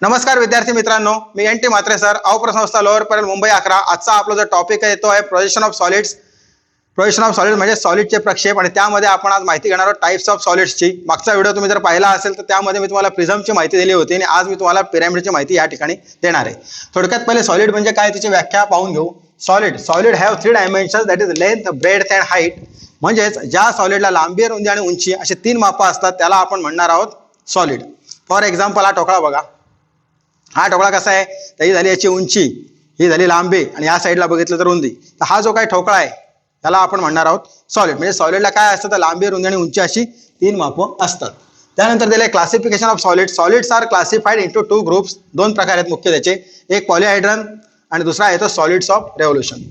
नमस्कार विद्यार्थी मित्रांनो, मी NT म्हात्रे सर, अवप्रसंस्था लोअर परेल मुंबई 11. आजचा आपला जो टॉपिक आहे तो आहे projection of solids. Projection of solid म्हणजे सॉलिडचे प्रक्षेप, आणि त्यामध्ये आपण आज माहिती घेणार आहोत टाइप्स ऑफ सॉलिड्सची. मागचा व्हिडिओ तुम्ही जर पाहिला असेल तर त्यामध्ये मी तुम्हाला प्रिझमची माहिती दिली होती, आणि आज मी तुम्हाला पिरॅमिडची माहिती या ठिकाणी देणार आहे. थोडक्यात पहिले सॉलिड म्हणजे काय त्याची व्याख्या पाहून घेऊ. Solid have 3 dimensions, that is length, breadth and height. म्हणजेच ज्या सॉलिडला लांबी, रुंदी आणि उंची असे 3 मापं असतात त्याला आपण म्हणणार आहोत सॉलिड. फॉर एक्झाम्पल हा ठोकळा बघा. हा ठोकळा कसा आहे, तर ही झाली याची उंची, ही झाली लांबी, आणि या साईडला बघितलं तर रुंदी. तर हा जो काही ठोकळा आहे त्याला आपण म्हणणार आहोत सॉलिड. म्हणजे सॉलिडला काय असतं, तर लांबी, रुंदी आणि उंची अशी 3 मापं असतात. त्यानंतर दिले classification of solid. Solids are classified into 2 groups. 2 प्रकार आहेत मुख्य त्याचे. एक पॉलिहायड्रन आणि दुसरा आहे तो सॉलिड्स ऑफ रेव्होल्युशन.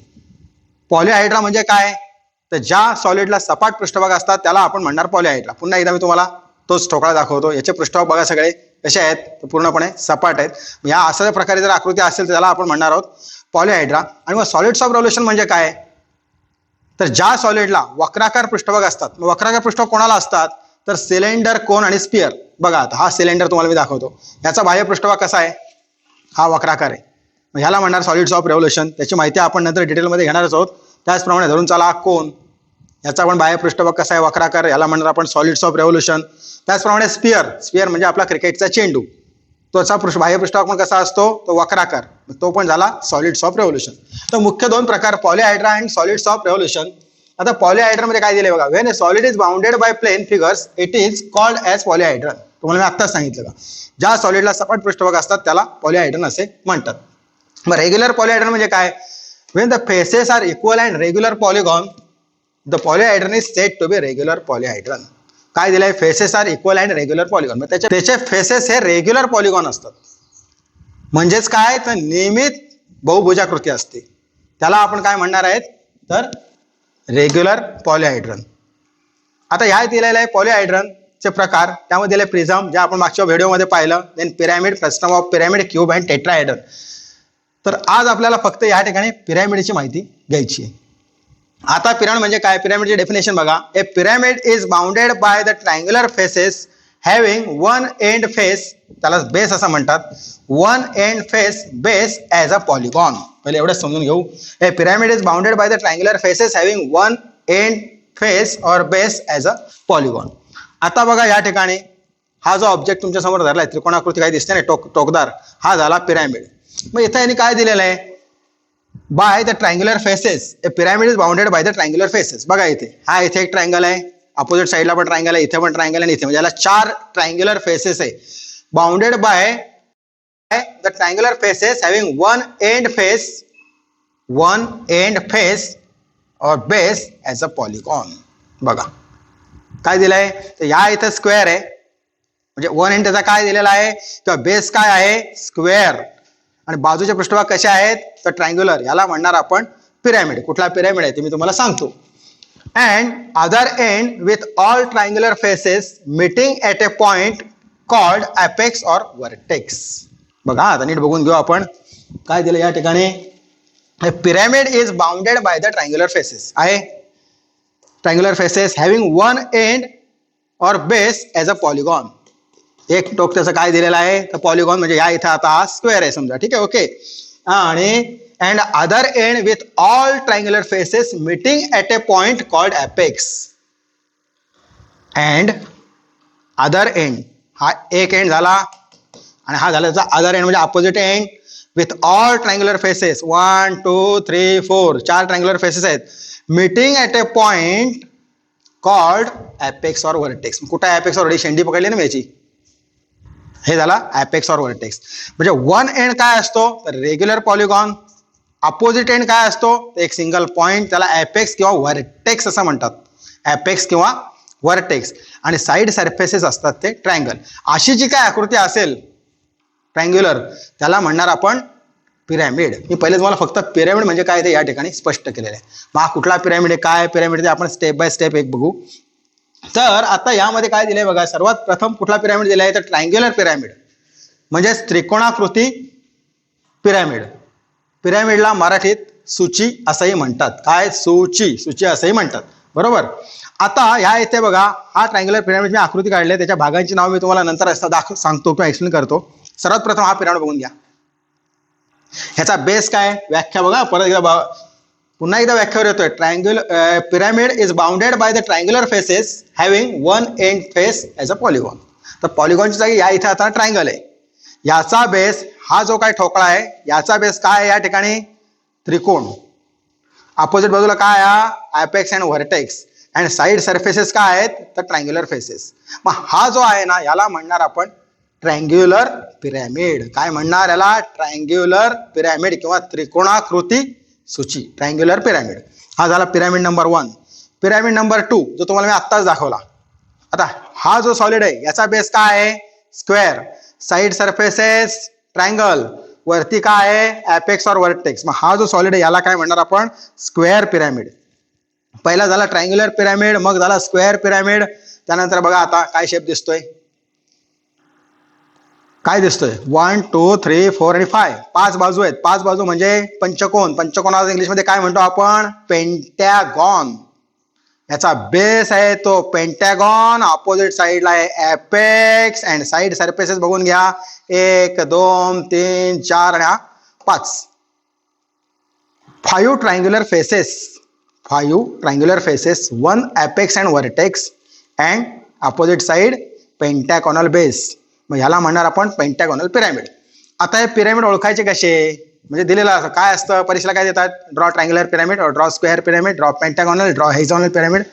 पॉलिहायड्रा म्हणजे काय, तर ज्या सॉलिडला सपाट पृष्ठभाग असतात त्याला आपण म्हणणार पॉलिहायड्रा. पुन्हा एकदा मी तुम्हाला तोच ठोकळा दाखवतो. याचे पृष्ठभाग बघा सगळे कसे आहेत, तर पूर्णपणे सपाट आहेत. या अशा प्रकारे जर आकृती असेल तर त्याला आपण म्हणणार आहोत पॉलिहायड्रा. आणि मग सॉलिड्स ऑफ रेव्होल्युशन म्हणजे काय, तर ज्या सॉलिडला वक्राकार पृष्ठभाग असतात. मग वक्राकार पृष्ठभाग कोणाला असतात, तर सिलेंडर, कोन आणि स्पियर. बघा आता हा सिलेंडर तुम्हाला मी दाखवतो. याचा बाह्य पृष्ठभाग कसा आहे, हा वक्राकार आहे. मग ह्याला म्हणणार सॉलिड्स ऑफ रेव्होल्युशन. त्याची माहिती आपण नंतर डिटेलमध्ये घेणारच आहोत. त्याचप्रमाणे धरून चला कोन, याचा पण बाह्य पृष्ठभाग कसा आहे, वक्राकार. याला म्हणणार आपण सॉलिड्स ऑफ रेव्होल्युशन. त्याचप्रमाणे स्पियर म्हणजे आपला क्रिकेटचा चेंडू, त्याचा बाह्य पृष्ठभाग पण कसा असतो, तो वक्राकार. तो पण झाला सॉलिड्स ऑफ रेव्होल्युशन. तर मुख्य 2 प्रकार polyhedra and solids of revolution. आता पॉलिहायड्रा मध्ये काय दिले बघा, when a solid is bounded by plane figures it is called as polyhedron. तुम्हाला मी आत्ताच सांगितलं का, ज्या सॉलिडला सपाट पृष्ठभाग असतात त्याला पॉलिहायड्रन असे म्हणतात. मग रेग्युलर पॉलिहायड्रन म्हणजे काय, when the faces are equal and regular polygon the polyhedron is said to be regular polyhedron. काय दिलंय, faces are equal and regular polygon. मग त्याचे फेसेस हे रेग्युलर पॉलिगॉन असतात. म्हणजेच काय, तर नियमित बहुभुजाकृती असते. त्याला आपण काय म्हणणार आहेत, तर रेग्युलर पॉलिहायड्रन. आता ह्या दिलेलं आहे पॉलिहायड्रनचे प्रकार. त्यामध्ये दिले प्रिझम, जे आपण मागच्या व्हिडिओमध्ये पाहिलं. Then pyramid, system of pyramid, cube and tetrahedron. तर आज आपल्याला फक्त या ठिकाणी पिरॅमिडची माहिती घ्यायची आहे. आता पिरॅमिड म्हणजे काय, पिरॅमिडची डेफिनेशन बघा. A pyramid is bounded by the triangular faces having one end face, त्याला बेस असं म्हणतात. One end face base as a polygon. पहिले एवढंच समजून घेऊ. A pyramid is bounded by the triangular faces having one end face or base as a polygon. आता बघा या ठिकाणी हा जो ऑब्जेक्ट तुमच्या समोर धरलाय, त्रिकोणाकृती काही दिसते ना, टोकदार, हा झाला पिरॅमिड. मग इथं यांनी काय दिलेलं आहे, bye the triangular faces. A pyramid is bounded by the triangular faces. बघा इथे इथे एक ट्रायंगल आहे, अपोजिट साईडला पण ट्रायंगल आहे, इथे पण ट्रायंगल आहे, इथे म्हणजे याला 4 ट्रायंग्युलर फेसेस आहे. Bounded by the triangular faces having one end face or base as a polygon. बघा काय दिलंय, तर या इथं स्क्वेअर आहे, म्हणजे वन एंड त्याचा काय दिलेला आहे, तर बेस काय आहे, स्क्वेअर. आणि बाजूचे पृष्ठभाग कसे आहेत, तर ट्रायंग्युलर. याला म्हणणार आपण पिरॅमिड. कुठला पिरॅमिड आहे ते मी तुम्हाला सांगतो. And other end with all triangular faces meeting at a point called apex or vertex. बघा आता नीट बघून घेऊ आपण काय दिलं या ठिकाणी. Pyramid is bounded by the triangular faces आहे. Triangular faces having one end or base as a polygon. एक टोक त्याचं काय दिलेलं आहे, तर पॉलिगॉन. म्हणजे या इथं आता हा स्क्वेअर आहे समजा, ठीक आहे, ओके. आणि and other end with all triangular faces meeting at a point called apex. And other end, हा एक एंड झाला, आणि हा झाला त्याचा अदर एंड म्हणजे opposite end. With all triangular faces 1 2 3 4 4 triangular faces आहेत. Meeting at a point called apex or vertex. कुठं ॲपेक्स और, शेंडी पकडली ना मी याची, हे झाला ॲपेक्स और वर्टेक्स. म्हणजे वन एंड काय असतो, तर रेग्युलर पॉलिगॉन. अपोजिट एंड काय असतो, तर एक सिंगल पॉइंट, त्याला ॲपेक्स किंवा वर्टेक्स असं म्हणतात. ॲपेक्स किंवा वर्टेक्स. आणि साईड सरफेसेस असतात ते ट्रायंगल. अशी जी काय आकृती असेल ट्रायंग्युलर, त्याला म्हणणार आपण पिरॅमिड. मी पहिले तुम्हाला फक्त पिरॅमिड म्हणजे काय ते या ठिकाणी स्पष्ट केलेलं आहे. मग हा कुठला पिरॅमिड आहे, काय पिरॅमिड, ते आपण स्टेप बाय स्टेप एक बघू. तर आता यामध्ये काय दिलंय बघा, सर्वात प्रथम कुठला पिरॅमिड दिलाय, तर ट्रायंग्युलर पिरॅमिड म्हणजे त्रिकोणाकृती पिरॅमिड. पिरॅमिडला मराठीत सूची असंही म्हणतात. काय, सूची असंही म्हणतात, बरोबर. आता ह्या इथे बघा, हा ट्रायंग्युलर पिरॅमिड मी आकृती काढली, त्याच्या भागांची नाव मी तुम्हाला नंतर सांगतो किंवा एक्सप्लेन करतो. सर्वात प्रथम हा पिरामिड बघून घ्या. ह्याचा बेस काय, व्याख्या बघा परत एकदा, पुन्हा एकदा व्याख्यावर येतोय. Triangular pyramid is bounded by the triangular faces having one end face as a polygon. तर पॉलिगॉनची जागी या इथे आता ट्रायंगल आहे. याचा बेस हा जो काय ठोकळा आहे याचा बेस काय आहे, या ठिकाणी त्रिकोण. अपोजिट बाजूला काय आहे, apex and vertex. And side surfaces काय आहेत, तर ट्रायंग्युलर फेसेस. मग हा जो आहे ना याला म्हणणार आपण ट्रायंग्युलर पिरॅमिड. काय म्हणणार याला, ट्रायंग्युलर पिरॅमिड किंवा त्रिकोणाकृती सूची, ट्रायंग्युलर पिरॅमिड. हा झाला पिरॅमिड नंबर 1. पिरॅमिड नंबर 2 जो तुम्हाला मी आत्ताच दाखवला. आता हा जो सॉलिड आहे याचा बेस काय आहे, स्क्वेअर. साईड सरफेसेस ट्रायंगल, वरती काय आहे, ॲपेक्स और व्हर्टेक्स. मग हा जो सॉलिड आहे याला काय म्हणणार आपण, स्क्वेअर पिरॅमिड. पहिला झाला ट्रायंग्युलर पिरॅमिड, मग झाला स्क्वेअर पिरॅमिड. त्यानंतर बघा आता काय शेप दिसतोय, काय दिसतोय, 1 2 3 4 आणि 5, 5 बाजू आहेत. 5 बाजू म्हणजे पंचकोन. पंचकोनाला इंग्लिशमध्ये काय म्हणतो आपण, पेंटॅगॉन. याचा बेस आहे तो पेंटॅगॉन. ऑपोजिट साइडला आहे ॲपेक्स अँड साइड सरफेसेस बघून घ्या, 1 2 3 4 आणि 5. 5 triangular faces, 5 triangular faces, 1 apex and vertex and opposite side pentagonal base. मग ह्याला म्हणणार आपण पेंटॅगॉनल पिरॅमिड. आता हे पिरॅमिड ओळखायचे कसे, म्हणजे दिलेलं असं काय असतं, परीक्षेला काय देतात, draw triangular pyramid, draw square pyramid, draw pentagonal, draw hexagonal pyramid,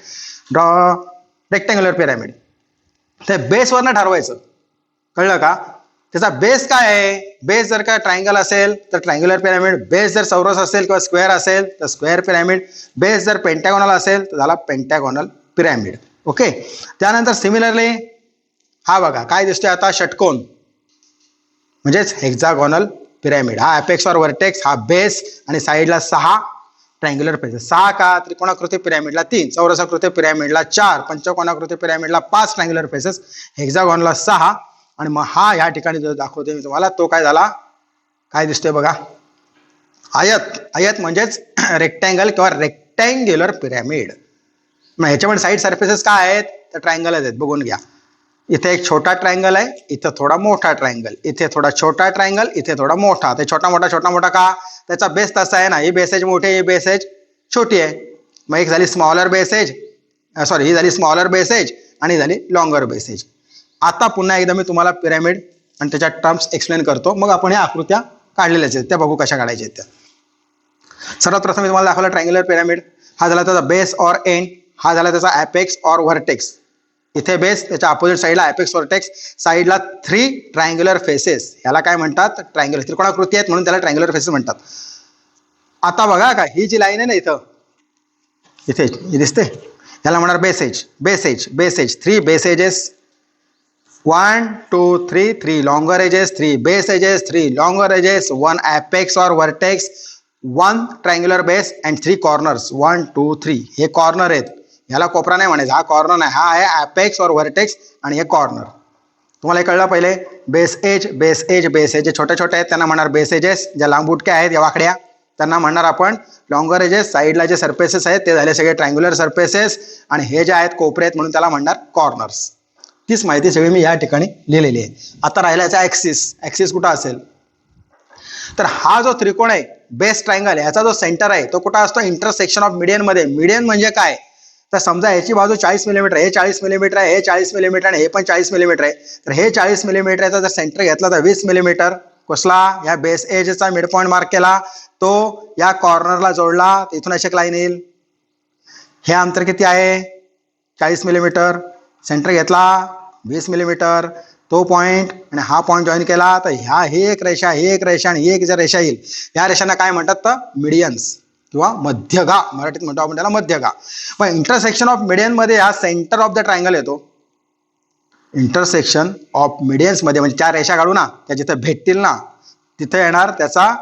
draw rectangular pyramid. ते बेसवरनं ठरवायचं, कळलं का. त्याचा बेस काय आहे, बेस जर का ट्रायंगल असेल तर ट्रायंग्युलर पिरॅमिड, बेस जर चौरस असेल किंवा स्क्वेअर असेल तर स्क्वेअर पिरॅमिड, बेस जर पेंटॅगॉनल असेल तर झाला पेंटॅगॉनल पिरॅमिड. ओके. त्यानंतर सिमिलरली हा बघा काय दिसतोय आता, षटकोन म्हणजेच हेक्सागोनल पिरॅमिड. हा ॲपेक्स और व्हर्टेक्स, हा बेस आणि साईडला 6 ट्रायंग्युलर फेसेस. 6 का, त्रिकोणाकृती पिरॅमिडला 3, चौरसाकृती पिरॅमिडला 4, पंचकोनाकृती पिरॅमिडला 5 ट्रायंग्युलर फेसेस, हेक्सागोनला 6. आणि मग हा या ठिकाणी जो दाखवतोय मी तुम्हाला तो काय झाला, काय दिसतोय बघा, आयत. आयत म्हणजेच रेक्टँगल किंवा रेक्टँग्युलर पिरॅमिड. मग ह्याच्यामध्ये साईड सरफेसेस काय आहेत, तर ट्रायंगलच आहेत, बघून घ्या. इथे एक छोटा ट्रायंगल आहे, इथं थोडा मोठा ट्रायंगल, इथे थोडा छोटा ट्रायंगल, इथे थोडा मोठा. ते छोटा मोठा का, त्याचा बेस तसा आहे ना, ही बेसेज मोठी आहे, ही बेसेज छोटी आहे. मग एक झाली स्मॉलर बेसेज, सॉरी ही झाली स्मॉलर बेसेज आणि झाली लॉंगर बेसेज. आता पुन्हा एकदा मी तुम्हाला पिरॅमिड आणि त्याच्या टर्म्स एक्सप्लेन करतो, मग आपण ह्या आकृत्या काढलेल्याच आहेत त्या बघू कशा काढायच्या आहेत त्या. सर्वात प्रथम मी तुम्हाला दाखवला ट्रायंग्युलर पिरॅमिड. हा झाला त्याचा बेस और एंड, हा झाला त्याचा ॲपेक्स और व्हर्टेक्स. इथे बेस, त्याच्या अपोजिट साईडला ॲपेक्स व्हर्टेक्स, साईडला 3 ट्रायंग्युलर फेसेस. ह्याला काय म्हणतात, ट्रायंग्युलर, त्रिकोणाकृती आहेत म्हणून त्याला ट्रायंग्युलर फेसेस म्हणतात. आता बघा का ही जी लाईन आहे ना इथं, इथे दिसते, ह्याला म्हणणार bases. Bases bases 3 base edges, 1 2 3, 3 longer edges, 3 base edges, 3 longer edges, 1 apex or vertex, 1 triangular base and 3 corners, 1 2 3. हे कॉर्नर आहेत, ह्याला कोपरा नाही म्हणायचा, हा कॉर्नर नाही, हा आहे ॲपेक्स और व्हर्टेक्स आणि हे कॉर्नर. तुम्हाला हे कळलं पहिले. Base edge base edge base edge, जे छोटे छोटे आहेत त्यांना म्हणणार बेस एजेस, ज्या लांबुटक्या आहेत या वाकड्या त्यांना म्हणणार आपण लॉंगर एजेस. साईडला जे सरफेसेस आहेत ते झाले सगळे ट्रायंग्युलर सरफेसेस आणि हे जे आहेत कोपरे आहेत म्हणून त्याला म्हणणार कॉर्नर्स. तीच माहिती सगळी मी या ठिकाणी लिहिलेली आहे. आता राहिला याचा ॲक्सिस. ॲक्सिस कुठं असेल, तर हा जो त्रिकोण आहे बेस ट्रायंगल, याचा जो सेंटर आहे तो कुठं असतो, इंटरसेक्शन ऑफ मीडियन मध्ये. मीडियन म्हणजे काय, तर समजा याची बाजू 40 मिलीमीटर आहे, हे 40 मिलीमीटर आहे, हे 40 मिलीमीटर आणि हे पण 40 मिलीमीटर आहे. तर हे 40 मिलीमीटरचा जर सेंटर घेतला तर 20 मिलीमीटर कसला, या बेस एजचा मिड पॉईंट मार्क केला, तो या कॉर्नरला जोडला, इथून अशी एक लाईन येईल. हे अंतर किती आहे, 40 मिलीमीटर. सेंटर घेतला 20 मिलीमीटर, तो पॉईंट आणि हा पॉईंट जॉईन केला तर ह्या ही एक रेषा, ही एक रेषा आणि ही एक जर रेषा येईल, या रेषांना काय म्हणतात तर मीडियन्स किंवा मध्यगा, मराठीत म्हणतो आपण त्याला मध्यगा. पण इंटरसेक्शन ऑफ मीडियन मध्ये हा सेंटर ऑफ द ट्रायंगल येतो. इंटरसेक्शन ऑफ मीडियन्स मध्ये म्हणजे 4 रेषा काढू ना, त्या जिथे भेटतील ना तिथे येणार त्याचा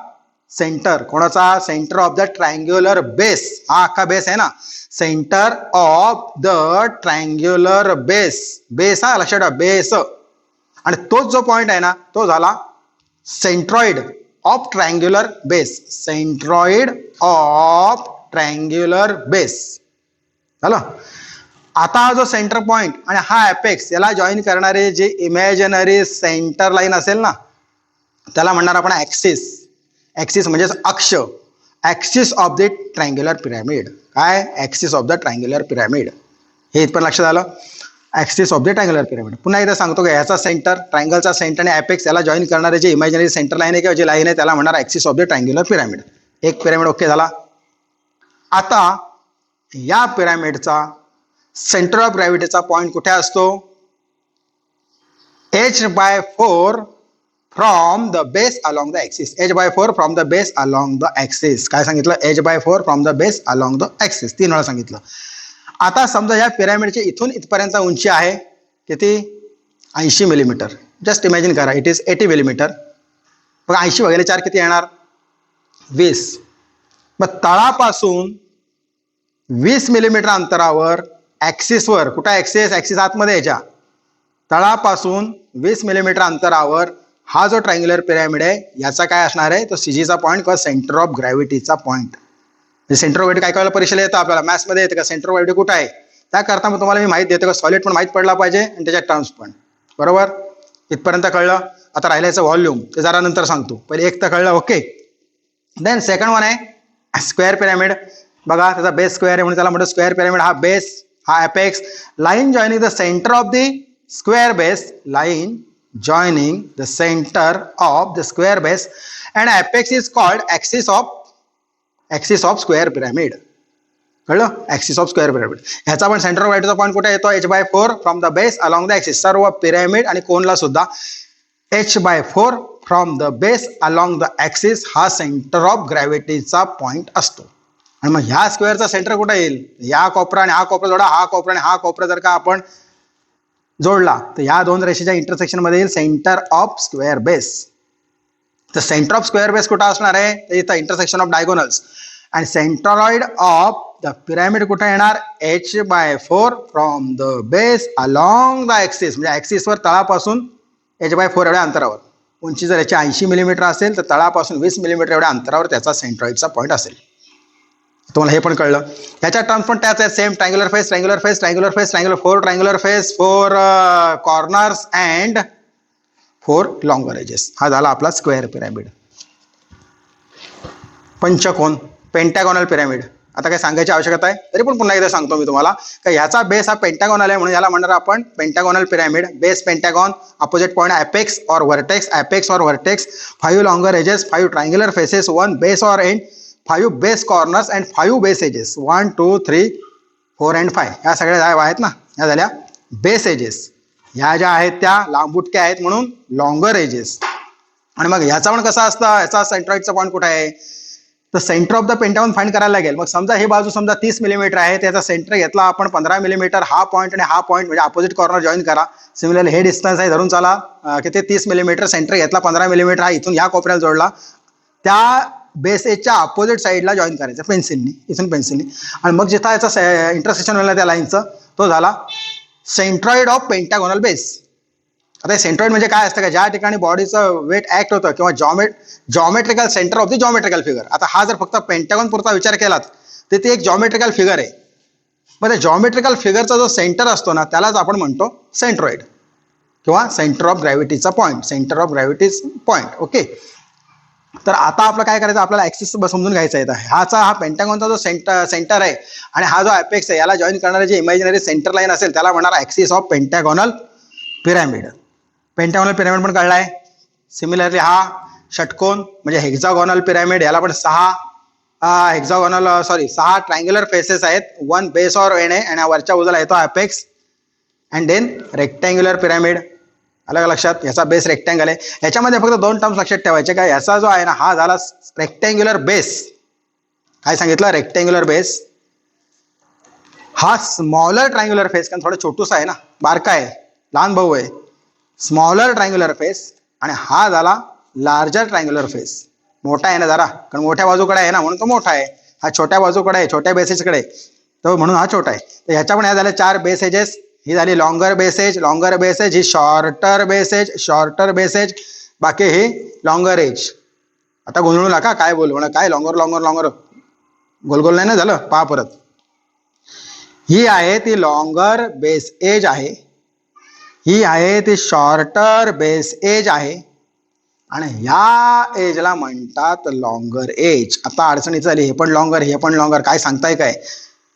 सेंटर. कोणाचा, centre of the triangular base. हा अख्खा बेस आहे ना, centre of the triangular base. Base, हा लक्षात ठेवा, बेस. आणि तोच जो पॉइंट आहे ना तो झाला centroid of triangular base. Centroid of triangular base झालं. आता हा जो सेंटर पॉइंट आणि हा ॲपेक्स याला जॉईन करणारे जे इमॅजिनरी सेंटर लाईन असेल ना, त्याला म्हणणार आपण ॲक्सिस. ॲक्सिस म्हणजेच अक्ष. Axis of the triangular pyramid. काय? Axis of the triangular pyramid. हे इथपर्यंत लक्षात आलं. Axis of the triangular pyramid. पुन्हा एकदा सांगतो का, याचा सेंटर, ट्रायंगलचा सेंटर आणि ॲपेक्स याला जॉईन करणारे जे इमॅजिनरी सेंटर लाईन आहे किंवा जी लाईन आहे त्याला म्हणणार axis of the triangular pyramid. एक पिरॅमिड ओके झाला. आता या पिरॅमिडचा सेंटर ऑफ ग्रॅव्हिटीचा पॉईंट कुठे असतो? h/4 from the base along the axis. h/4 from the base along the axis. काय सांगितलं? h/4 from the base along the axis. 3 वेळा सांगितलं. आता समजा या पिरॅमिडची इथून इथपर्यंत उंची आहे किती? 80 मिलीमीटर. जस्ट इमॅजिन करा, इट इज 80 मिलीमीटर. बघा 80 भागिले 4 किती येणार? 20. मग तळापासून 20 मिलीमीटर अंतरावर ॲक्सिसवर, कुठं ॲक्सिस? ॲक्सिस आतमध्ये याच्या तळापासून 20 मिलीमीटर अंतरावर हा जो ट्रायंग्युलर पिरॅमिड आहे याचा काय असणार आहे? तो सीजीचा पॉईंट किंवा सेंटर ऑफ ग्रॅव्हिटीचा पॉईंट. सेंटर ऑफ ग्रॅव्हिटी काय काय परीक्षेला येतं आपल्याला, मॅथ्समध्ये येतं का सेंटर ऑफ ग्रॅव्हिटी कुठं आहे? त्याकरता मग तुम्हाला मी माहिती देतो का सॉलिड पण माहीत पडला पाहिजे आणि त्याच्या टर्म्स पण. बरोबर? इथपर्यंत कळलं. आता राहिल्याचं व्हॉल्यूम ते जरा नंतर सांगतो. पहिले एक तर कळलं. ओके. देन सेकंड वन आहे स्क्वेअर पिरॅमिड. बघा त्याचा बेस स्क्वेअर आहे म्हणून त्याला म्हणतो स्क्वेअर पिरॅमिड. हा बेस, हा apex, line joining the centre of the square base, line joining the center of the square base and apex is called axis of square pyramid. कळलं? Axis of square pyramid. ह्याचा पण centre of ग्रॅव्हिटीचा point कुठे येतो? h/4 from the base along the axis. सर्व pyramid आणि कोनला सुद्धा h/4 from the base along the axis हा सेंटर ऑफ ग्रॅव्हिटीचा पॉईंट असतो. आणि मग ह्या स्क्वेअरचा सेंटर कुठे येईल? या कोपरा आणि हा कोपरा जोडा. हा कोपरा आणि हा कोपरा जर का आपण जोडला तर या दोन रेषेच्या इंटरसेक्शन मध्ये येईल सेंटर ऑफ स्क्वेअर बेस. तर सेंटर ऑफ स्क्वेअर बेस कुठं असणार आहे? तर इथं इंटरसेक्शन ऑफ डायगोनल्स. आणि सेंट्रॉइड ऑफ द पिरॅमिड कुठे येणार? h/4 from the base along the axis. म्हणजे ॲक्सिसवर तळापासून h/4 एवढ्या अंतरावर. उंची जर याची 80 मिलीमीटर असेल तर तळापासून 20 मिलीमीटर एवढ्या अंतरावर त्याचा सेंट्रॉइडचा पॉईंट असेल. तुम्हाला हे पण कळलं. ह्याच्या टर्म्स पण त्याच आहेत same. Triangular face, triangular face, triangular face, triangular 4 triangular face, 4 corners and 4 longer edges. हा झाला आपला स्क्वेअर पिरॅमिड. पंचकोन, पेंटॅगॉनल पिरॅमिड. आता काय सांगायची आवश्यकता आहे? तरी पण पुन्हा एकदा सांगतो मी तुम्हाला का ह्याचा बेस हा पेंटॅगॉनल आहे म्हणून याला म्हणणार आपण pentagonal pyramid. Base pentagon, opposite point apex or vertex, apex or vertex, 5 longer edges, 5 triangular faces, 1 base or end, 5 base corners and 5 base edges. 1 2 3 4 and 5 ह्या सगळ्या आहेत ना, ह्या झाल्या बेस एजेस. ह्या ज्या आहेत त्या लांबुटक्या आहेत म्हणून लॉंगर एजेस. आणि मग ह्याचा पण कसा असतं? ह्याचा सेंट्रॉइडचा पॉईंट कुठे आहे? तर centre of the pentagon find करायला लागेल. मग समजा ही बाजू समजा 30 मिलीमीटर आहे, त्याचा सेंटर घेतला आपण 15 मिलीमीटर. हा पॉईंट आणि हा पॉईंट म्हणजे अपोजिट कॉर्नर जॉईन करा. सिमिलरली हे डिस्टन्स आहे धरून चाला किती 30 मिलीमीटर. सेंटर घेतला 15 मिलीमीटर. हा इथून ह्या कोपऱ्याला जोडला. त्या बेस एजच्या अपोजिट साईडला जॉईन करायचं पेन्सिलनी, इथून पेन्सिलनी. आणि मग जिथं याचा इंटरसेक्शन होईल त्या लाईनचं तो झाला सेंट्रॉइड ऑफ पेंटागॉनल बेस. आता सेंट्रॉइड म्हणजे काय असतं का? ज्या ठिकाणी बॉडीचं वेट ऍक्ट होतं किंवा geometrical centre of the geometrical figure. आता हा जर फक्त पेंटागॉन पुरता विचार केलात तर ते एक जॉमेट्रिकल फिगर आहे. मग त्या जॉमेट्रिकल फिगरचा जो सेंटर असतो ना त्यालाच आपण म्हणतो सेंट्रॉइड किंवा सेंटर ऑफ ग्रॅव्हिटीचा point, centre of gravity's point. Okay. तर आता आपलं काय करायचं? आपल्याला ऍक्सिस समजून घ्यायचा आहे. हा पेंटागॉनचा जो सेंटर आहे आणि हा जो ॲपेक्स आहे याला जॉईन करणारे जे इमॅजिनरी सेंटर लाईन असेल त्याला म्हणणार axis of pentagonal pyramid. Pentagonal pyramid पण कळलाय. सिमिलरली हा षटकोन म्हणजे हेक्झागॉनल पिरॅमिड, याला पण 6 ट्रायंग्युलर फेसेस आहेत. 1 बेस और एंड आहे आणि वरच्या बाजूला येतो apex. And then rectangular pyramid. अलग लक्षात, याचा बेस रेक्टँगल आहे. याच्यामध्ये फक्त 2 टर्म्स लक्षात ठेवायचे का? याचा जो आहे ना हा झाला रेक्टँग्युलर बेस. काय सांगितलं? Rectangular base. हा स्मॉलर ट्रायंग्युलर फेस, कारण थोडं छोटूसा आहे ना, बारका आहे, लहान भाऊ आहे. Smaller triangular face. आणि हा झाला लार्जर ट्रायंग्युलर फेस. मोठा आहे ना जरा, कारण मोठ्या बाजूकडे आहे ना म्हणून तो मोठा आहे. हा छोट्या बाजूकडे आहे, छोट्या बेसेसकडे, तर म्हणून हा छोटा आहे. तर ह्याच्या पण ह्या झाल्या 4 बेस एजेस. ही झाली लॉंगर बेसेज, लॉंगर बेसेज. ही शॉर्टर बेसेज, शॉर्टर बेसेज. बाकी ही लॉंगर एज. आता गोंधळू नका काय बोलू म्हणा, काय लॉंगर लॉंगर लॉंगर गोलगोल नाही ना झालं. पहा परत. ही आहे ती लॉंगर बेस एज आहे, ही आहे ती शॉर्टर बेस एज आहे. आणि ह्या एजला म्हणतात लॉंगर एज. आता अडचणीचं झाली, हे पण लॉंगर, हे पण लॉंगर, काय सांगताय काय?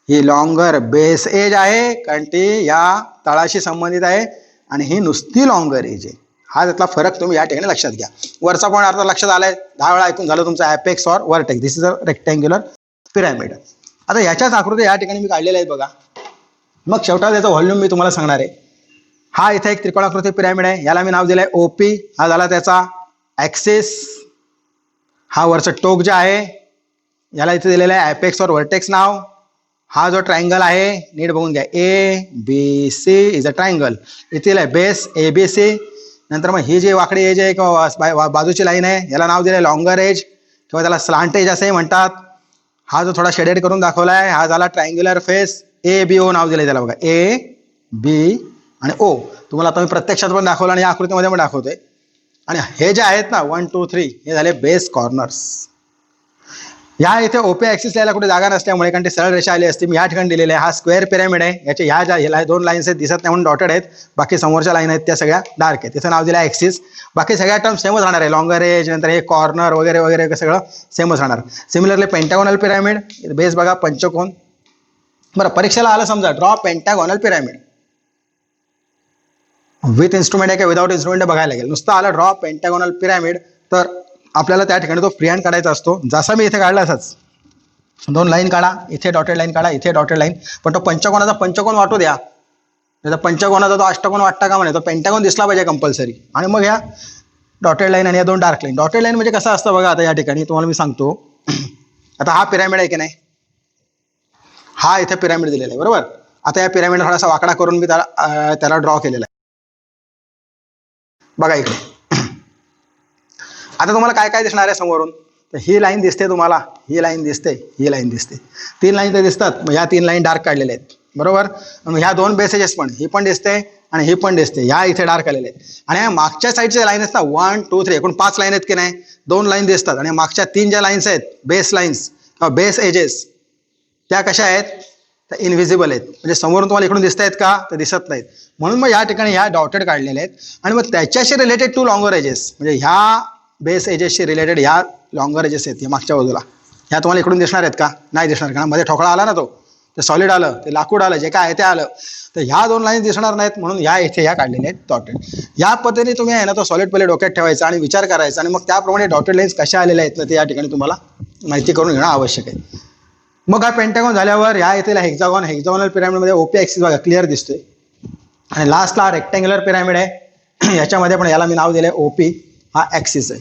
ही लॉंगर बेस एज आहे कारण ती या तळाशी संबंधित आहे आणि ही नुसती लॉंगर एज आहे. हा त्यातला फरक तुम्ही या ठिकाणी लक्षात घ्या. वरचा पॉईंट अर्धा लक्षात आलाय, 10 वेळा ऐकून झालं तुमचं apex or vertex. This is a rectangular pyramid. आता याच्याच आकृती या ठिकाणी मी काढलेल्या आहेत बघा. मग शेवटा त्याचा व्हॉल्यूम मी तुम्हाला सांगणार आहे. हा इथे एक त्रिकोणाकृती पिरॅमिड आहे, याला मी नाव दिलंय ओपी. हा झाला त्याचा ऍक्सिस. हा वरचं टोक जे आहे याला इथे दिलेलं आहे ॲपेक्स ऑर वर्टेक्स नाव. हा जो ट्रायंगल आहे नीट बघून घ्या, A B C is a triangle. इथे बेस ए बी सी. नंतर मग ही जी वाकडी एज आहे किंवा बाजूची लाईन आहे याला नाव दिलंय लॉंगर एज किंवा त्याला स्लांट एज असंही म्हणतात. हा जो थोडा शेडेड करून दाखवलाय हा झाला triangular face. A B O नाव दिलंय त्याला बघा, ए बी आणि ओ. तुम्हाला आता मी प्रत्यक्षात पण दाखवलं आणि या आकृतीमध्ये पण दाखवतोय. आणि हे जे आहेत ना 1 2 3 हे झाले बेस कॉर्नर्स. या इथे ओपी ऍक्सिस यायला कुठे जागा नसल्यामुळे, कारण ते सरळ रेषा आली असती, मी या ठिकाणी दिलेले आहे. हा स्क्वेअर पिरॅमिड आहे, याचे ह्या ज्या 2 लाईन्स आहेत दिसत नाही म्हणून डॉटेड आहेत, बाकी समोरच्या लाईन आहेत त्या सगळ्या डार्क आहेत. त्याचं नाव दिलं आहे ऍक्सिस. बाकी सगळ्या टर्म सेमच राहणार आहे, लॉंगर एज नंतर हे कॉर्नर वगैरे वगैरे सगळं सेमच राहणार. सिमिलरली पेंटागोनल पिरॅमिड, बेस बघा पंचकोन. बरं, परीक्षेला आलं समजा draw pentagonal pyramid with instrument आहे का विदाउट इन्स्ट्रुमेंट बघायला लागेल. नुसतं आलं ड्रॉ पेंटागोनल पिरॅमिड तर आपल्याला त्या ठिकाणी तो फ्री हँड काढायचा असतो. जसा मी इथे काढला असाच 2 लाईन काढा, इथे डॉटेड लाईन काढा, इथे डॉटेड लाईन. पण तो पंचकोनाचा पंचकोन वाटू द्या, नाही पंचकोनाचा तो अष्टकोन वाटता का म्हणे, तो पेंटागोन दिसला पाहिजे कंपल्सरी. आणि मग ह्या डॉटेड लाईन आणि या 2 डार्क लाईन. डॉटेड लाईन म्हणजे कसं असतं बघा, आता या ठिकाणी तुम्हाला मी सांगतो. आता हा पिरॅमिड आहे की नाही, हा इथे पिरॅमिड दिलेला आहे बरोबर. आता या पिरॅमिड थोडासा वाकडा करून मी त्याला ड्रॉ केलेला आहे बघा इकडे. आता तुम्हाला काय काय दिसणार आहे समोरून, तर ही लाईन दिसते तुम्हाला, ही लाईन दिसते, ही लाईन दिसते, 3 लाईन तर दिसतात. मग ह्या 3 लाईन डार्क काढलेल्या आहेत बरोबर. मग ह्या 2 बेसेजेस पण, ही पण दिसते आणि ही पण दिसते, ह्या इथे डार्क आलेल्या आहेत. आणि ह्या मागच्या साईडच्या लाईन आहेत ना 1 2 3 एकूण 5 लाईन आहेत की नाही, 2 लाईन दिसतात. आणि मागच्या 3 ज्या लाईन्स आहेत बेस लाईन्स किंवा बेस एजेस त्या कशा आहेत, तर इनव्हिजिबल आहेत. म्हणजे समोरून तुम्हाला इकडून दिसत आहेत का, तर दिसत नाहीत. म्हणून मग या ठिकाणी ह्या डॉटेड काढलेल्या आहेत. आणि मग त्याच्याशी रिलेटेड 2 लॉंगर एजेस, म्हणजे ह्या बेस एजेसशी रिलेटेड ह्या लॉंगर एजेस आहेत, मागच्या बाजूला ह्या तुम्हाला इकडून दिसणार आहेत का, नाही दिसणार. कारण मध्ये ठोकळा आला ना, तो ते सॉलिड आलं, ते लाकूड आलं, जे काय आहे ते आलं, तर ह्या 2 लाईन दिसणार नाहीत. म्हणून ह्या इथे ह्या काढलेल्या आहेत डॉटेड. या पद्धतीने तुम्ही आहे ना तो सॉलिड पहिले डोक्यात ठेवायचा आणि विचार करायचा, आणि मग त्याप्रमाणे डॉटेड लाईन्स कशा आलेल्या आहेत ना ते या ठिकाणी तुम्हाला माहिती करून घेणं आवश्यक आहे. मग हा पेंटागॉन झाल्यावर ह्या येथील हेक्झागॉन, हेक्झागोनल पिरॅमिडमध्ये ओपी ऍक्सिस बघा क्लिअर दिसतोय. आणि लास्टला रेक्टँग्युलर पिरॅमिड आहे, याच्यामध्ये पण याला मी नाव दिलंय ओपी, हा ऍक्सिस आहे.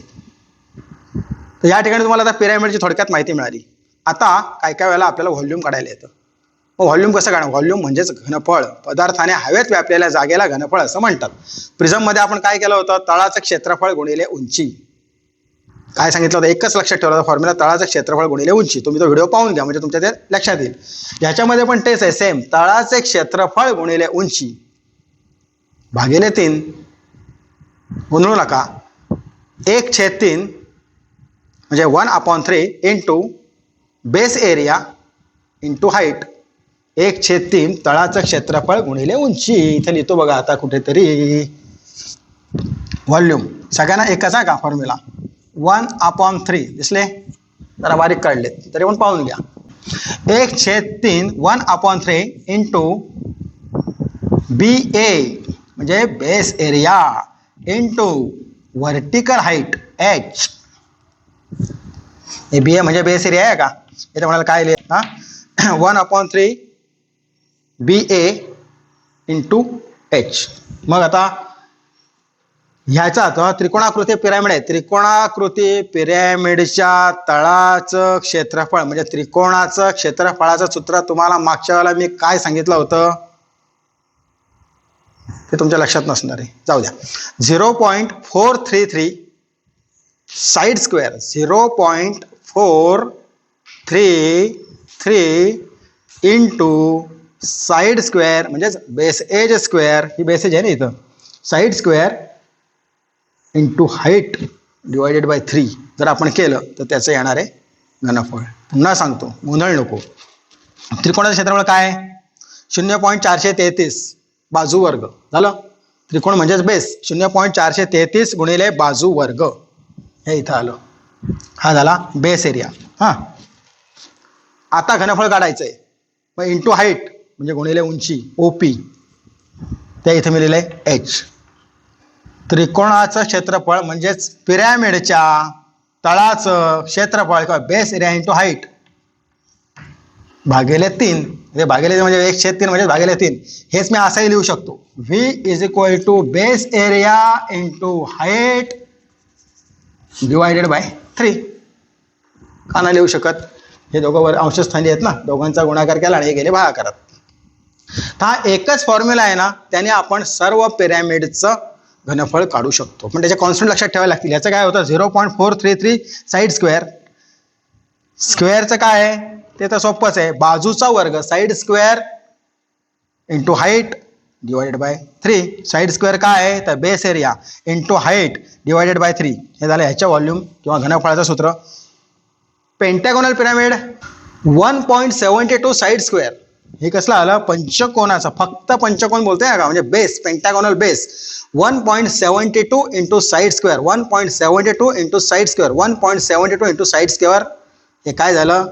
तर या ठिकाणी तुम्हाला आता पिरॅमिडची थोडक्यात माहिती मिळाली. आता काय काय वेळेला आपल्याला व्हॉल्यूम काढायला येतं. व्हॉल्यूम कसं काढणार, व्हॉल्यूम म्हणजेच घनफळ, पदार्थाने हवेत व्यापलेल्या जागेला घनफळ असं म्हणतात. प्रिझममध्ये आपण काय केलं होतं, तळाचं क्षेत्रफळ गुणिले उंची. काय सांगितलं होतं, एकच लक्षात ठेवलं होतं फॉर्म्युला, तळाचं क्षेत्रफळ गुणिले उंची. तुम्ही तो व्हिडिओ पाहून घ्या म्हणजे तुमच्या ते लक्षात येईल. ह्याच्यामध्ये पण तेच आहे सेम, तळाचे क्षेत्रफळ गुणिले उंची भागिले 3. गोंधळू नका, 1/3 म्हणजे 1/3 into base area into height. 1/3 तळाचं क्षेत्रफळ गुणिले उंची. इथे लिहितो बघा आता कुठेतरी व्हॉल्यूम. सगळ्यांना एकच आहे का फॉर्म्युला, 1/3 दिसले, जरा बारीक काढले तरी पण पाहून घ्या. 1/3 1/3 इंटू बी ए म्हणजे base area into vertical height H. B A म्हणजे बेस एरिया आहे का, इथे म्हणाला काय लिहिलं हा 1/3 बी ए इंटू एच. मग आता ह्याचा त्रिकोणाकृती पिरॅमिड आहे, त्रिकोणाकृती पिरॅमिडच्या तळाचं क्षेत्रफळ म्हणजे त्रिकोणाचं क्षेत्रफळाचं सूत्र तुम्हाला मागच्या वेळेला मी काय सांगितलं होतं ते तुमच्या लक्षात नसणार आहे, जाऊ द्या. 0.433 side square, 0.433 into side square म्हणजेच बेस एज स्क्वेअर, ही बेस एज आहे ना इथं, side square into height divided by 3 जर आपण केलं तर त्याचं येणार आहे घनफळ. पुन्हा सांगतो, गोंधळ नको. त्रिकोणाचं क्षेत्रफळ काय आहे, 0.433 बाजू वर्ग झालं. त्रिकोण म्हणजेच बेस, 0.433 गुणिले बाजू वर्ग हे इथं आलो, हा झाला बेस एरिया. हां, आता घनफळ काढायचं आहे. मग इंटू हाईट म्हणजे गुणिले उंची OP, त्या इथं मी लिहिलंय H. त्रिकोणाचं क्षेत्रफळ म्हणजेच पिरॅमिडच्या तळाचं क्षेत्रफळ किंवा बेस एरिया इंटू हाईट भागिले 3. म्हणजे भागिले म्हणजे 1/3 म्हणजे भागिले 3. हेच मी असंही लिहू शकतो, V is equal to base area into height divided by 3. का नाही लिहू शकत? हे दोघं वर अंशस्थानी आहेत ना, दोघांचा गुणाकार केला आणि हे गेले भागाकारात. तर हा एकच फॉर्म्युला आहे ना, त्याने आपण सर्व पिरॅमिडचं घनफळ काढू शकतो. पण त्याचे कॉन्स्टंट लक्षात ठेवायला लागतील. याचं काय होतं 0.433 साईड स्क्वेअर. स्क्वेअरचं काय आहे ते तर सोपंच आहे, बाजूचा वर्ग side square into height divided by 3. Side square काय आहे तर base area into height divided by 3. हे झालं ह्याच्या व्हॉल्यूम किंवा घनफळाचं सूत्र. Pentagonal pyramid 1.72 side square. हे कसलं आलं पंचकोनाचं, फक्त पंचकोन बोलतोय का, म्हणजे base pentagonal base 1.72 into side square. 1.72 into side square 1.72 into side square. हे काय झालं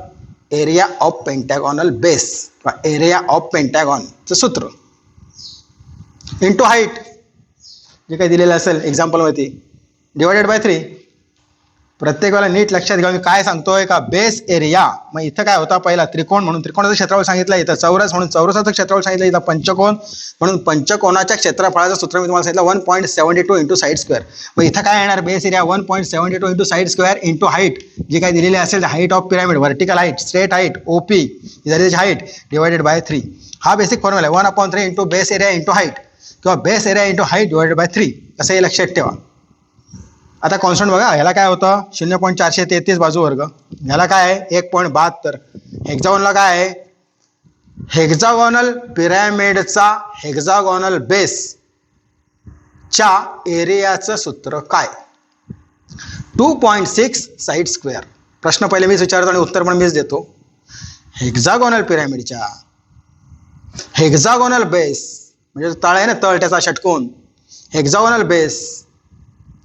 एरिया ऑफ पेंटॅगोनल बेस किंवा एरिया ऑफ पेंटॅगॉनचं सूत्र इंटू हाईट जे काही दिलेलं असेल एक्झाम्पलवरती डिवायडेड बाय 3. प्रत्येक वेळेला नीट लक्षात घ्या मी काय सांगतोय का बेस एरिया. मग इथं काय होता पहिला त्रिकोण म्हणून त्रिकोणाचं क्षेत्रफळ सांगितलं, इथं चौरस म्हणून चौरसाचं क्षेत्रफळ सांगितलं, इथं पंचकोन म्हणून पंचकोनाच्या क्षेत्रफळाचं सूत्र मी तुम्हाला सांगितलं 1.72 इंटू साईड स्क्वेअर. मग इथं काय येणार base area 1.72 into side square into height जे काही दिलेले असेल height of pyramid vertical height straight height OP त्याची हाईट डिवायडेड बाय 3. हा बेसिक फॉर्म्युला आहे 1/3 into base area into height किंवा base area into height divided by 3 असं हे लक्षात ठेवा. आता कॉन्स्टंट बघा, ह्याला काय होतं 0.433 बाजू वर्ग, ह्याला काय आहे 1.72. हेक्झागोनला काय आहे हेक्झागोनल पिरॅमिडचा हेक्झागोनल बेस च्या एरियाचं सूत्र काय 2.6 साईड स्क्वेअर. प्रश्न पहिले मीच विचारतो आणि उत्तर पण मीच देतो. हेक्झागोनल पिरॅमिडच्या हेक्झागोनल बेस म्हणजे तळ आहे ना, तळ त्याचा षटकोन, हेक्झागोनल बेस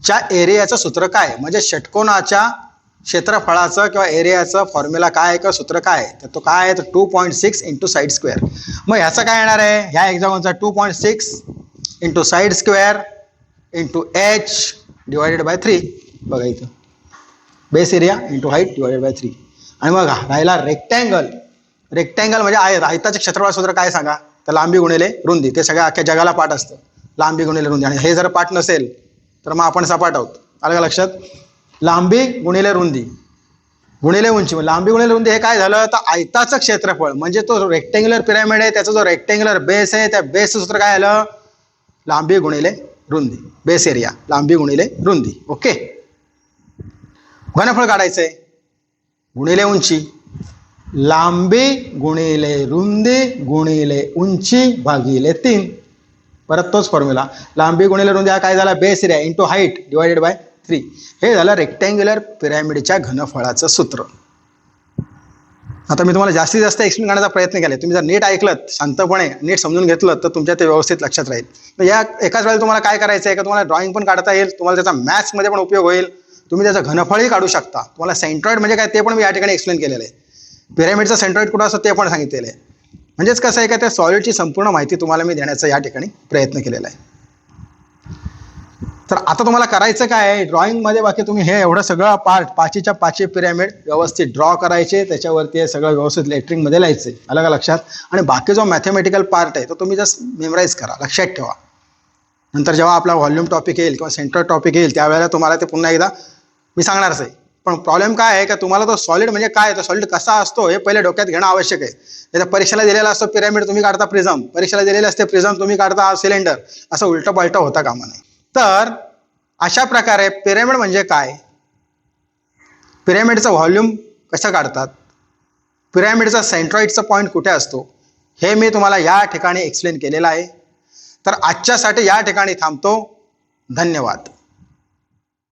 च्या एरियाचं सूत्र काय, म्हणजे षटकोनाच्या क्षेत्रफळाचं किंवा एरियाचं फॉर्म्युला काय आहे किंवा सूत्र काय आहे, तर तो काय आहे तर 2.6 इंटू साईड स्क्वेअर. मग ह्याचं काय येणार आहे ह्या हेक्झागोनचा 2.6 into side square into H divided by 3. बघा इथं base area into height divided by 3. आणि मग राहिला रेक्टँगल. रेक्टँगल म्हणजे आयताचे क्षेत्रफळ सूत्र काय सांगा तर लांबी गुणिले रुंदी. ते सगळ्या अख्ख्या जगाला पाठ असतं लांबी गुणिले रुंदी, आणि हे जर पाठ नसेल तर मग आपण सपाट आहोत. आलं का लक्षात? लांबी गुणिले रुंदी गुणिले उंची. लांबी गुणिले रुंदी हे काय झालं तर आयताचं क्षेत्रफळ म्हणजे तो रेक्टँग्युलर पिरॅमिड आहे त्याचा जो रेक्टँग्युलर बेस आहे त्या बेसचं सूत्र काय आलं लांबी गुणिले रुंदी. बेस एरिया लांबी गुणिले रुंदी. ओके, घनफळ काढायचंय गुणिले उंची, लांबी गुणिले रुंदी गुणिले उंची भागिले 3. परत तोच फॉर्म्युला लांबी गुणिले रुंदी हा काय झाला base area into height divided by 3. हे झालं रेक्टँग्युलर पिरॅमिडच्या घनफळाचं सूत्र. आता मी तुम्हाला जास्तीत जास्त एक्सप्लेन करण्याचा प्रयत्न केला. तुम्ही जर नीट ऐकलं शांतपणे नीट समजून घेतलं तर तुमच्या ते व्यवस्थित लक्षात राहील. तर या एकाच वेळेला तुम्हाला काय करायचं आहे का तुम्हाला ड्रॉइंग पण काढता येईल, तुम्हाला त्याचा मॅथ्समध्ये पण उपयोग होईल, तुम्ही त्याचं घनफळही काढू शकता. तुम्हाला सेंट्रॉइड म्हणजे काय ते पण मी या ठिकाणी एक्सप्लेन केलेलं आहे. पिरॅमिडचा सेंट्रॉइड कुठं असतं ते पण सांगितलेलं आहे. म्हणजेच कसं आहे का त्या सॉलिडची संपूर्ण माहिती तुम्हाला मी देण्याचा या ठिकाणी प्रयत्न केलेला आहे. तर आता तुम्हाला करायचं काय आहे ड्रॉइंगमध्ये बाकी तुम्ही हे एवढं सगळं पार्ट 5च्या 5 पिरॅमिड व्यवस्थित ड्रॉ करायचे, त्याच्यावरती हे सगळं व्यवस्थित लेटरिंगमध्ये लिहायचे. आलं का लक्षात? आणि बाकी जो मॅथमॅटिकल पार्ट आहे तो तुम्ही जस्ट मेमराईज करा, लक्षात ठेवा. नंतर जेव्हा आपला व्हॉल्यूम टॉपिक येईल किंवा सेंटर टॉपिक येईल त्यावेळेला तुम्हाला ते पुन्हा एकदा मी सांगणारच आहे. पण प्रॉब्लेम काय आहे का तुम्हाला तो सॉलिड म्हणजे काय, तो सॉलिड कसा असतो हे पहिले डोक्यात घेणं आवश्यक आहे. त्याच्या परीक्षेला दिलेला असतो पिरॅमिड तुम्ही काढता प्रिझम, परीक्षेला दिलेले असते प्रिझम तुम्ही काढता सिलेंडर, असं उलटं पालटं होता कामा नये. तर अशा प्रकारे पिरॅमिड म्हणजे काय, पिरॅमिडचं व्हॉल्यूम कसं काढतात, पिरॅमिडचा सेंट्रॉइडचा पॉईंट कुठे असतो हे मी तुम्हाला या ठिकाणी एक्सप्लेन केलेलं आहे. तर आजच्यासाठी या ठिकाणी थांबतो. धन्यवाद.